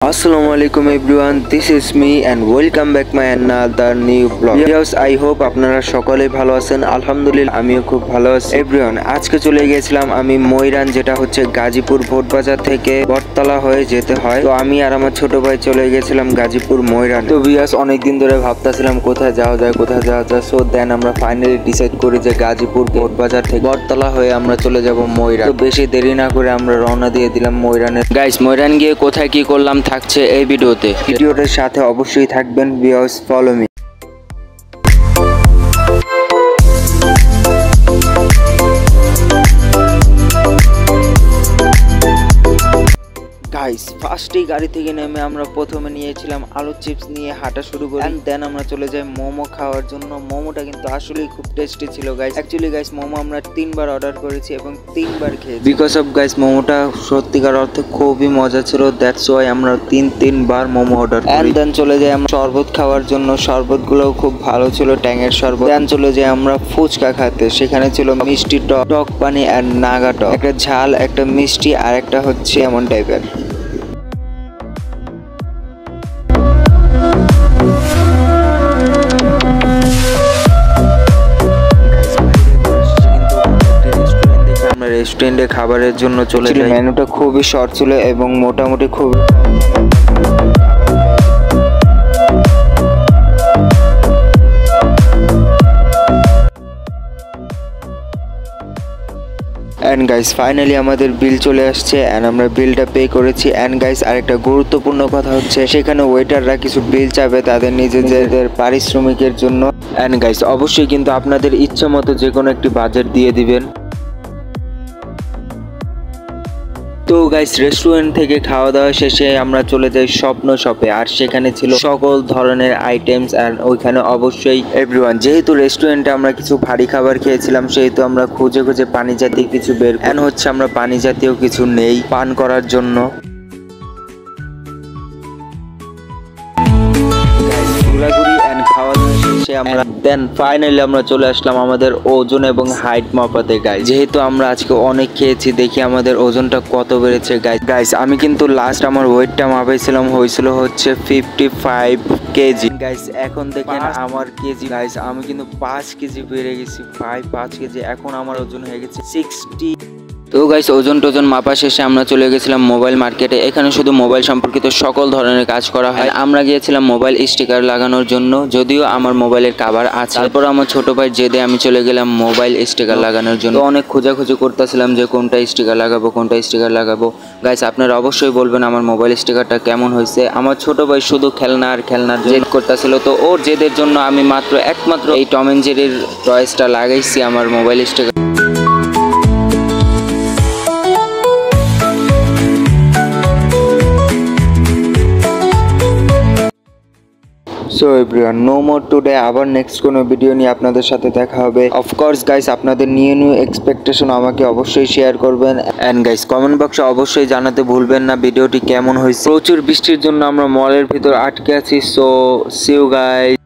Assalamualaikum everyone, this is me and welcome back my another new vlog. Yes, I hope আপনারা সকলে ভালো আছেন। আলহামদুলিল্লাহ আমিও খুব ভালো আছি। everyone আজকে চলে গিয়েছিলাম আমি ময়রান, যেটা হচ্ছে গাজীপুর ভোটবাজার থেকে বটতলা হয়ে যেতে হয়। তো আমি আর আমার ছোট ভাই চলে গিয়েছিলাম গাজীপুর ময়রান। তো ভিউয়ার্স অনেকদিন ধরে ভাবতেছিলাম কোথায় যাওয়া যায়। সো দেন আমরা ফাইনালি ডিসাইড করি যে গাজীপুর ভোটবাজার থেকে বটতলা হয়ে আমরা চলে যাব ময়রান। তো বেশি দেরি না করে আমরা রওনা দিয়ে দিলাম ময়রানে। গাইস, ময়রান গিয়ে কোথায় কি করলাম থাকছে এই ভিডিওটার সাথে অবশ্যই থাকবেন। Viewers follow me. গাইস, ফার্স্টেই গাড়ি থেকে নেমে আমরা প্রথমে নিয়েছিলাম আলু চিপস, নিয়ে হাঁটা শুরু করি। এন্ড দেন আমরা চলে যাই মোমো খাওয়ার জন্য। মোমোটা কিন্তু আসলেই খুব টেস্টি ছিল গাইস। অ্যাকচুয়ালি গাইস মোমো আমরা 3বার অর্ডার করেছি এবং 3বার খেয়েছি। বিকজ অফ গাইস মোমোটা সত্যিকার অর্থে খুবই মজা ছিল, দ্যাটস ওয়াই আমরা 3বার মোমো অর্ডার করি। এন্ড দেন চলে যাই আমরা শরবত খাওয়ার জন্য। শরবতগুলোও খুব ভালো ছিল, ট্যাঙের শরবত। দেন চলে যাই আমরা ফুচকা খেতে। সেখানে ছিল মিষ্টি টক পানি আর নাগা টক, একটা ঝাল, একটা মিষ্টি আর একটা হচ্ছে এমন টাইপের। রেস্টুরেন্টে খাবারের জন্য চলে যাই। মেনুটা খুবই শর্ট ছিল এবং মোটামুটি খুব এন্ড গাইস ফাইনালি আমাদের বিল চলে আসছে এন্ড আমরা বিলটা পে করেছি। এন্ড গাইস আরেকটা গুরুত্বপূর্ণ কথা হচ্ছে, সেখানে ওয়েটাররা কিছু বিল চাবে তাদের নিজেদের পারিশ্রমিকের জন্য। এন্ড গাইস অবশ্যই কিন্তু আপনাদের ইচ্ছা মতো যে কোনো একটি বাজেট দিয়ে দিবেন। তো গাইস রেস্টুরেন্ট থেকে খাওয়া দাওয়া শেষে আমরা চলে যাই স্বপ্ন শপে। আর সেখানে ছিল সকল ধরনের আইটেমস। আর ওইখানে অবশ্যই এভরিওয়ান, যেহেতু রেস্টুরেন্টে আমরা কিছু ভারী খাবার খেয়েছিলাম সেহেতু আমরা খুঁজে পানি জাতীয় কিছু বের এন্ড হচ্ছে আমরা পানি জাতীয় কিছু নেই পান করার জন্য। ঘোরাঘুরি এন্ড খাওয়া দাওয়া শেষে আমরা দেন ফাইনালি আমরা চলে আসলাম আমাদের ওজন এবং হাইট মাপাতে। গাইস যেহেতু আমরা আজকে অনেক খেয়েছি, দেখি আমাদের ওজনটা কত বেড়েছে। গাইস আমি কিন্তু লাস্ট আমার ওয়েটটা মাপাইছিলাম, হয়েছিল হচ্ছে 55 কেজি। গাইস এখন দেখেন আমার কেজি। গাইস আমি কিন্তু 5 কেজি বেড়ে গেছি ভাই, 5 কেজি। এখন আমার ওজন হয়ে গেছে 60। তো গাইস ওজন টোজন মাপা শেষে আমরা চলে গেছিলাম মোবাইল মার্কেটে। এখানে শুধু মোবাইল সম্পর্কিত সকল ধরনের কাজ করা হয়। আমরা গিয়েছিলাম মোবাইল স্টিকার লাগানোর জন্য, যদিও আমার মোবাইলের কভার আছে। তারপর আমার ছোট ভাই জেদে আমি চলে গেলাম মোবাইল স্টিকার লাগানোর জন্য। অনেক খোঁজাখুঁজি করতেছিলাম যে কোনটা স্টিকার লাগাবো। গাইস আপনারা অবশ্যই বলবেন আমার মোবাইল স্টিকারটা কেমন হয়েছে। আমার ছোট ভাই শুধু খেলনার জেদ করতেছিল, তো ওর জেদের জন্য আমি একমাত্র এই টম এন্ড জেরির টয়েসটা লাগাইছি আমার mobile sticker. So everyone, no more today. আবার নেক্সট কোনো ভিডিও নিয়ে আপনাদের সাথে দেখা হবে। অফকোর্স গাইস আপনাদের নিউ এক্সপেকটেশন আমাকে অবশ্যই শেয়ার করবেন। এন্ড গাইস কমেন্ট বক্সে অবশ্যই জানাতে ভুলবেন না ভিডিওটি কেমন হয়েছে। প্রচুর বৃষ্টির জন্য আমরা মলের ভিতর আটকে আছি। So see you guys.